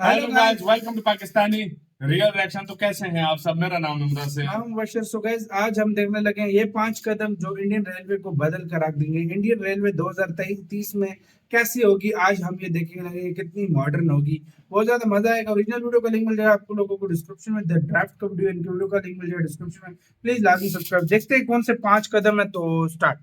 Hello guys, welcome to Pakistani real reaction. तो कैसे हैं आप सब? मेरा नाम नम्रता से। हम बशर। सो गाइस, आज हम देखने लगे हैं ये 5 कदम जो इंडियन रेलवे को बदल कर रख देंगे। इंडियन रेलवे 2030 में कैसी होगी, आज हम ये देखने लगे हैं कितनी मॉडर्न होगी। बहुत ज्यादा मजा आएगा। ओरिजिनल वीडियो का लिंक मिल जाएगा आपको लोगों को डिस्क्रिप्शन में। द ड्राफ्ट का वीडियो, इनके वीडियो का लिंक मिल जाएगा डिस्क्रिप्शन में। प्लीज लाजमी सब्सक्राइब। देखते हैं कौन से 5 कदम है, तो स्टार्ट।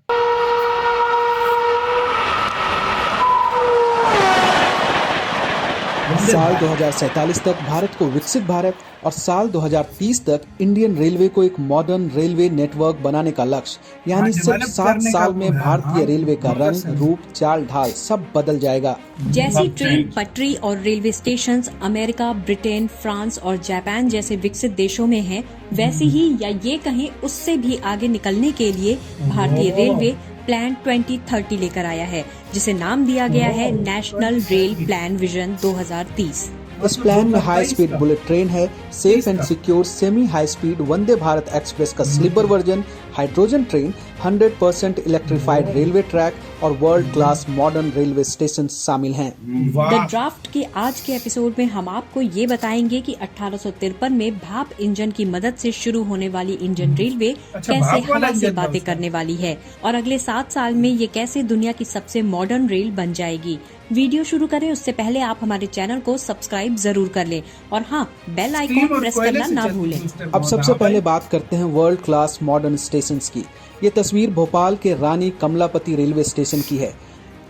साल 2047 तक भारत को विकसित भारत और साल 2030 तक इंडियन रेलवे को एक मॉडर्न रेलवे नेटवर्क बनाने का लक्ष्य, यानी सिर्फ 7 साल में भारतीय रेलवे का रंग, रूप, चाल ढाल सब बदल जाएगा। जैसी ट्रेन, पटरी और railway stations America, Britain, France और जापान जैसे विकसित देशों में हैं, वैसी ही या ये कहें उससे भी आगे निकलने के लिए भारतीय रेलवे प्लान 2030 लेकर आया है, जिसे नाम दिया गया है नेशनल रेल प्लान विजन 2030। इस प्लान में हाई स्पीड बुलेट ट्रेन है, safe and secure semi high speed Vande Bharat express का sleeper version, hydrogen train, 100% electrified railway track और world class modern railway station शामिल हैं। द ड्राफ्ट के आज के एपिसोड में हम आपको ये बताएंगे कि 1853 में भाप इंजन की मदद से शुरू होने वाली इंडियन रेलवे कैसे हवा से बातें करने वाली है और अगले 7 साल में ये कैसे दुनिया की सबसे मॉडर्न रेल बन जाएगी। वीडियो शुरू करें उससे पहले आप हमारे चैनल को सब्सक्राइब जरूर कर लें और हाँ, बेल आइकॉन प्रेस करना ना भूलें। अब सबसे पहले बात करते हैं वर्ल्ड क्लास मॉडर्न स्टेशंस की। ये तस्वीर भोपाल के रानी कमलापति रेलवे स्टेशन की है।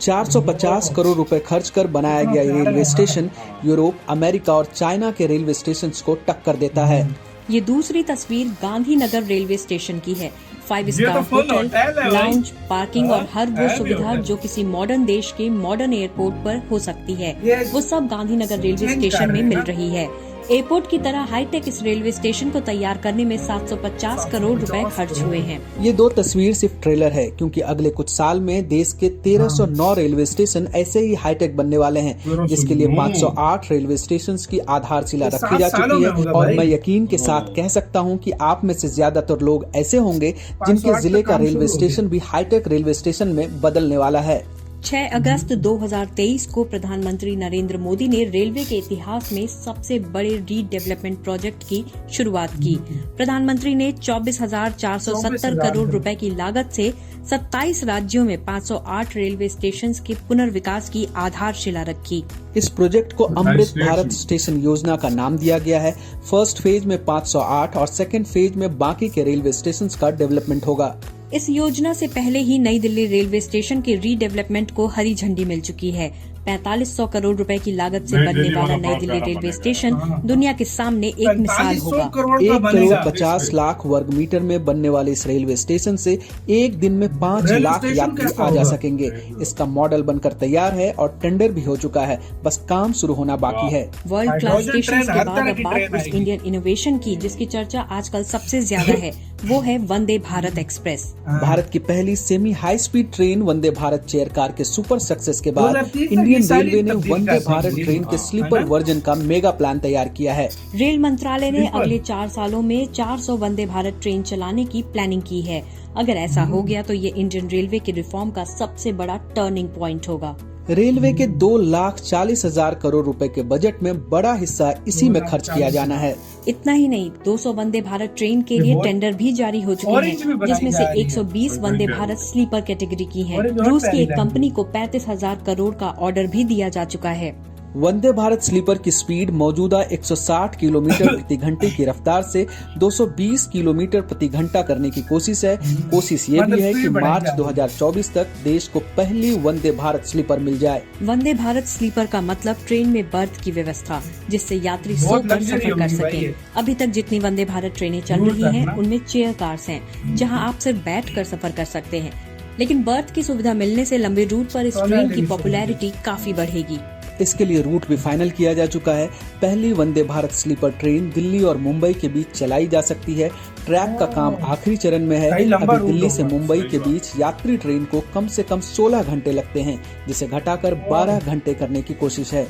450 करोड़ रुपए खर्च कर बनाया गया ये रेलवे स्टेशन यूरोप, अमेरिका और चाइना के रेलवे स्टेशंस को टक्कर देता है। ये दूसरी तस्वीर गांधीनगर रेलवे स्टेशन की है। 5 स्टार होटल, लाउंज, पार्किंग और हर वो सुविधा जो किसी मॉडर्न देश के मॉडर्न एयरपोर्ट पर हो सकती है, वो सब गांधीनगर रेलवे स्टेशन में मिल रही है। एयरपोर्ट की तरह हाईटेक इस रेलवे स्टेशन को तैयार करने में 750 करोड़ रुपए खर्च हुए हैं। ये 2 तस्वीर सिर्फ ट्रेलर है, क्योंकि अगले कुछ साल में देश के 1309 रेलवे स्टेशन ऐसे ही हाईटेक बनने वाले हैं, जिसके लिए 508 रेलवे स्टेशंस की आधारशिला रखी जा चुकी है। और मैं यकीन के साथ कह सकता हूं कि आप में से ज्यादातर लोग ऐसे होंगे जिनके जिले का रेलवे स्टेशन भी हाईटेक रेलवे स्टेशन में बदलने वाला है। 6 अगस्त 2023 को प्रधानमंत्री नरेंद्र मोदी ने रेलवे के इतिहास में सबसे बड़े रीडेवलपमेंट प्रोजेक्ट की शुरुआत की। प्रधानमंत्री ने 24,470 करोड़ रुपए की लागत से 27 राज्यों में 508 रेलवे स्टेशंस के पुनर्विकास की आधारशिला रखी। इस प्रोजेक्ट को अमृत भारत स्टेशन योजना का नाम दिया गया है। फर्स्ट फेज में 508 और सेकेंड फेज में बाकी के रेलवे स्टेशंस का डेवलपमेंट होगा। इस योजना से पहले ही नई दिल्ली रेलवे स्टेशन के रीडेवलपमेंट को हरी झंडी मिल चुकी है। 4500 करोड़ रुपए की लागत से बनने वाला नई दिल्ली रेलवे स्टेशन दुनिया के सामने एक मिसाल होगा। 1,50,00,000 वर्ग मीटर में बनने वाले इस रेलवे स्टेशन से एक दिन में 5 लाख यात्री आ जा सकेंगे। इसका मॉडल बनकर तैयार है और टेंडर भी हो चुका है, बस काम शुरू होना बाकी है। वर्ल्ड क्लास स्टेशन के बाद अब बात उस इंडियन इनोवेशन की जिसकी चर्चा आजकल सबसे ज्यादा है, वो है वंदे भारत एक्सप्रेस। भारत की पहली semi high speed train Vande Bharat chair car के सुपर सक्सेस के बाद इंडियन रेलवे ने वंदे भारत ट्रेन के स्लीपर वर्जन का मेगा प्लान तैयार किया है। रेल मंत्रालय ने अगले 4 सालों में 400 वंदे भारत ट्रेन चलाने की प्लानिंग की है। अगर ऐसा हो गया तो ये इंडियन रेलवे के रिफॉर्म का सबसे बड़ा टर्निंग पॉइंट होगा। रेलवे के 2,40,000 करोड़ रुपए के बजट में बड़ा हिस्सा इसी में खर्च किया जाना है। इतना ही नहीं, 200 वंदे भारत ट्रेन के लिए टेंडर भी जारी हो चुके हैं, जिसमें से 120 वंदे भारत स्लीपर कैटेगरी की हैं। रूस की एक कंपनी को 35,000 करोड़ का ऑर्डर भी दिया जा चुका है। वंदे भारत स्लीपर की स्पीड मौजूदा 160 किलोमीटर प्रति घंटे की रफ्तार से 220 किलोमीटर प्रति घंटा करने की कोशिश है। कोशिश ये भी है कि मार्च 2024 तक देश को पहली वंदे भारत स्लीपर मिल जाए। वंदे भारत स्लीपर का मतलब ट्रेन में बर्थ की व्यवस्था, जिससे यात्री सोकर सफर कर सके। अभी तक जितनी वंदे भारत ट्रेनें चल रही हैं, उनमें चेयर कार्स हैं, जहां आप सिर्फ बैठ कर सफर कर सकते हैं। लेकिन बर्थ की सुविधा मिलने से लंबे रूट पर इस ट्रेन की पॉपुलैरिटी काफी बढ़ेगी। इसके लिए रूट भी फाइनल किया जा चुका है। पहली वंदे भारत स्लीपर ट्रेन दिल्ली और मुंबई के बीच चलाई जा सकती है। ट्रैक का काम आखिरी चरण में है। अभी दिल्ली से मुंबई के बीच यात्री ट्रेन को कम से कम 16 घंटे लगते हैं, जिसे घटाकर 12 घंटे करने की कोशिश है।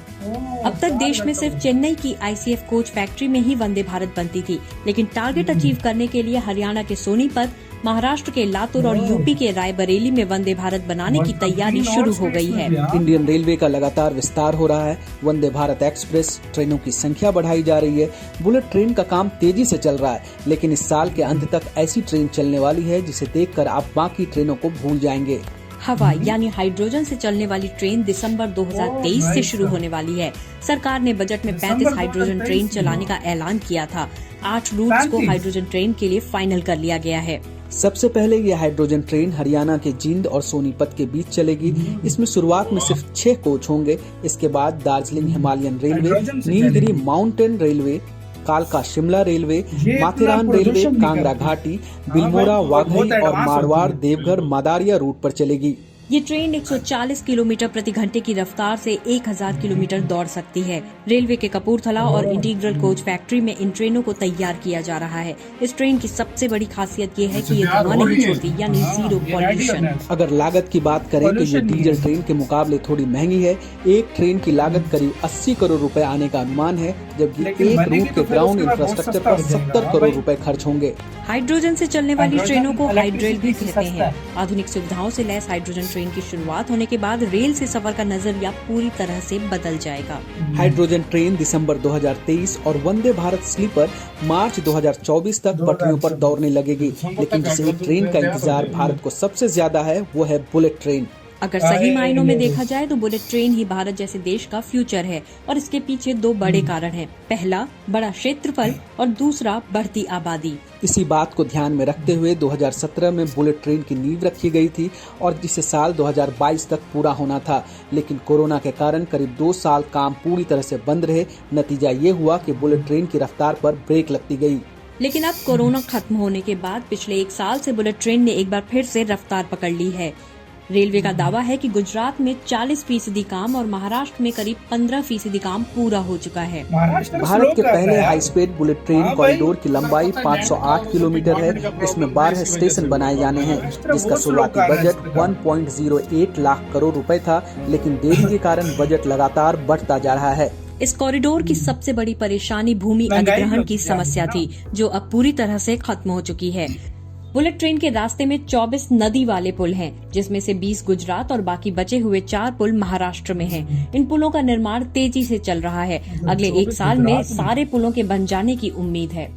अब तक देश में सिर्फ चेन्नई की ICF कोच फैक्ट्री में ही वंदे भारत बनती थी, लेकिन टारगेट अचीव करने के लिए हरियाणा के सोनीपत, महाराष्ट्र के लातूर और यूपी के रायबरेली में वंदे भारत बनाने की तैयारी शुरू हो गई है। इंडियन रेलवे का लगातार विस्तार हो रहा है। वंदे भारत एक्सप्रेस ट्रेनों की संख्या बढ़ाई जा रही है। बुलेट ट्रेन का काम तेजी से चल रहा है, लेकिन इस साल के अंत तक ऐसी ट्रेन चलने वाली है जिसे देखकर आप बाकी ट्रेनों को भूल जाएंगे। हवा यानी हाइड्रोजन से चलने वाली ट्रेन दिसंबर 2023 से शुरू होने वाली है। सरकार ने बजट में 35 हाइड्रोजन ट्रेन चलाने का ऐलान किया था। 8 रूट्स को हाइड्रोजन ट्रेन के लिए फाइनल कर लिया गया है। सबसे पहले ये हाइड्रोजन ट्रेन हरियाणा के जींद और सोनीपत के बीच चलेगी। इसमें शुरुआत में सिर्फ 6 कोच होंगे। इसके बाद Darjeeling Himalayan railway, Nilgiri mountain railway, कालका शिमला रेलवे, माथेरान रेलवे, कांगड़ा घाटी, बिल्मोरा, वाघई और मारवाड़, देवघर, मदारिया रूट पर चलेगी। ये ट्रेन 140 किलोमीटर प्रति घंटे की रफ्तार से 1000 किलोमीटर दौड़ सकती है। रेलवे के कपूरथला और इंटीग्रल कोच फैक्ट्री में इन ट्रेनों को तैयार किया जा रहा है। इस ट्रेन की सबसे बड़ी खासियत ये है कि ये धुआं नहीं छोड़ती, यानी जीरो पॉल्यूशन। अगर लागत की बात करें तो ये डीजल ट्रेन के मुकाबले थोड़ी महंगी है। एक ट्रेन की लागत करीब 80 करोड़ रुपए आने का अनुमान है, जबकि एक रूट के ग्राउंड इंफ्रास्ट्रक्चर पर 70 करोड़ रुपए खर्च होंगे। हाइड्रोजन से चलने वाली ट्रेनों को हाइड्रेल भी कहते हैं। आधुनिक सुविधाओं से लैस हाइड्रोजन ट्रेन की शुरुआत होने के बाद रेल से सफर का नजरिया पूरी तरह से बदल जाएगा। हाइड्रोजन ट्रेन दिसंबर 2023 और वंदे भारत स्लीपर मार्च 2024 तक पटरियों पर दौड़ने लगेगी। लेकिन जिस एक ट्रेन का इंतजार भारत को सबसे ज्यादा है वो है बुलेट ट्रेन। अगर सही मायनों में देखा जाए तो बुलेट ट्रेन ही भारत जैसे देश का फ्यूचर है और इसके पीछे 2 बड़े कारण हैं। पहला, बड़ा क्षेत्रफल और दूसरा, बढ़ती आबादी। इसी बात को ध्यान में रखते हुए 2017 में बुलेट ट्रेन की नींव रखी गई थी और जिसे साल 2022 तक पूरा होना था, लेकिन कोरोना के कारण करीब 2 साल काम पूरी तरह से बंद रहे। नतीजा ये हुआ कि बुलेट ट्रेन की रफ्तार पर ब्रेक लगती गई। लेकिन अब कोरोना खत्म होने के बाद पिछले 1 साल से बुलेट ट्रेन ने एक बार फिर से रफ्तार पकड़ ली है। रेलवे का दावा है कि गुजरात में 40% काम और महाराष्ट्र में करीब 15% काम पूरा हो चुका है। भारत के पहले high speed bullet train corridor की लंबाई 508 किलोमीटर है। इसमें 12 स्टेशन बनाए जाने हैं, जिसका शुरुआती बजट 1.08 लाख करोड़ रुपए था, लेकिन देरी के कारण बजट लगातार बढ़ता जा रहा है। इस कॉरिडोर की सबसे बड़ी परेशानी भूमि अधिग्रहण की समस्या थी, जो अब पूरी तरह से खत्म हो चुकी है। बुलेट ट्रेन के रास्ते में 24 नदी वाले पुल हैं, जिसमें से 20 गुजरात और बाकी बचे हुए 4 पुल महाराष्ट्र में हैं। इन पुलों का निर्माण तेजी से चल रहा है। अगले 1 साल में सारे पुलों के बन जाने की उम्मीद है।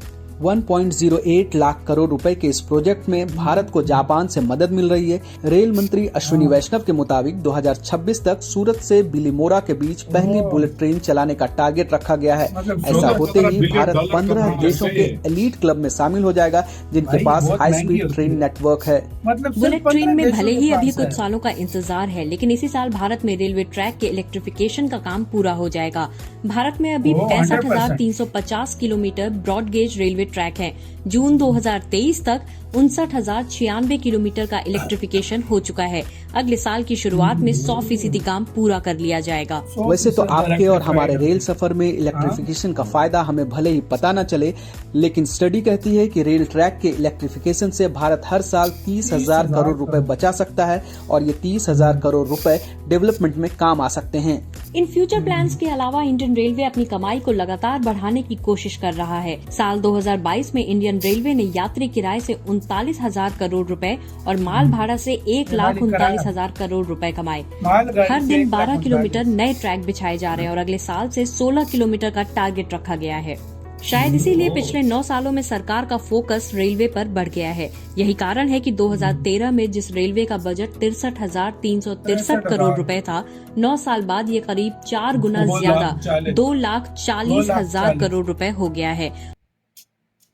1.08 लाख करोड़ रुपए के इस प्रोजेक्ट में भारत को जापान से मदद मिल रही है। रेल मंत्री अश्विनी वैष्णव के मुताबिक 2026 तक सूरत से बिलीमोरा के बीच पहली बुलेट ट्रेन चलाने का टारगेट रखा गया है। ऐसा होते ही भारत 15 देशों के एलीट क्लब में शामिल हो जाएगा, जिनके पास हाई स्पीड ट्रेन नेटवर्क है। बुलेट ट्रेन में भले ही अभी कुछ सालों का इंतजार है, लेकिन इसी साल भारत में रेलवे ट्रैक के इलेक्ट्रिफिकेशन का काम पूरा हो जाएगा। भारत में अभी 65,350 kilometre broad gauge railway track है। जून 2023 तक 59,096 किलोमीटर का इलेक्ट्रिफिकेशन हो चुका है। अगले साल की शुरुआत में 100% काम पूरा कर लिया जाएगा। वैसे तो आपके और हमारे रेल सफर में इलेक्ट्रिफिकेशन का फायदा हमें भले ही पता न चले, लेकिन स्टडी कहती है कि रेल ट्रैक के इलेक्ट्रिफिकेशन से भारत हर साल 30,000 करोड़ रुपए बचा सकता है और ये 30,000 करोड़ रुपए डेवलपमेंट में काम आ सकते हैं। इन फ्यूचर प्लान्स के अलावा इंडियन रेलवे अपनी कमाई को लगातार बढ़ाने की कोशिश कर रहा है। साल 2022 में इंडियन रेलवे ने यात्री किराए से 39,000 करोड़ रुपए और माल भाड़ा से 1,39,000 करोड़ रुपए कमाए। हर दिन 12 किलोमीटर नए ट्रैक बिछाए जा रहे हैं और अगले साल से 16 किलोमीटर का टारगेट रखा गया है। शायद इसीलिए पिछले 9 सालों में सरकार का फोकस रेलवे पर बढ़ गया है। यही कारण है कि 2013 में जिस रेलवे का बजट 63,363 करोड़ रुपए था, 9 साल बाद ये करीब 4 गुना ज्यादा 2,40,000 करोड़ रुपए हो गया है।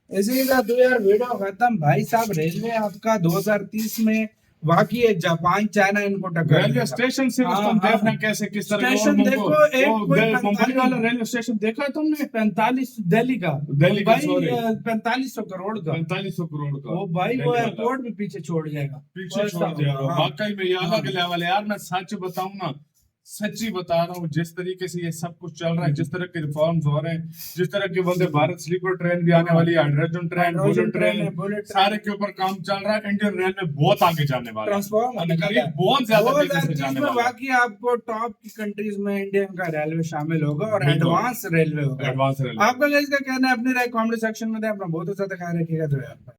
इसी का तो यार वीडियो खत्म। भाई साहब, रेलवे आपका 2030 में वाकई है जापान चाइना इनको टक्कर। रेलवे स्टेशन से तुम देखना कैसे किस तरह स्टेशन देखो। एक मुंबई वाला रेलवे स्टेशन देखा है तुमने? 45 दिल्ली का 4500 करोड़ का 4500 करोड़ का। वो भाई वो एयरपोर्ट भी पीछे छोड़ जाएगा। पीछे छोड़ जाएगा। वाकई में ये अलग लेवल है यार। मैं सच बताऊं ना, सच्ची बता रहा हूँ, जिस तरीके से ये सब कुछ चल रहा है, जिस तरह के रिफॉर्म्स हो रहे हैं, जिस तरह की वंदे भारत स्लीपर ट्रेन भी आने वाली है, हाइड्रोजन ट्रेन, बुलेट सारे के ऊपर काम चल रहा है। इंडियन रेलवे बहुत आगे जाने वाला है, बहुत ज्यादा तेजी से जाने वाला है। बाकी आपको टॉप की कंट्रीज में इंडियन का रेलवे शामिल होगा और एडवांस रेलवे होगा। Advance railway. आपका इसका कहना है अपनी राय कमेंट सेक्शन में दे। अपना बहुत ज्यादा ख्याल रखिएगा।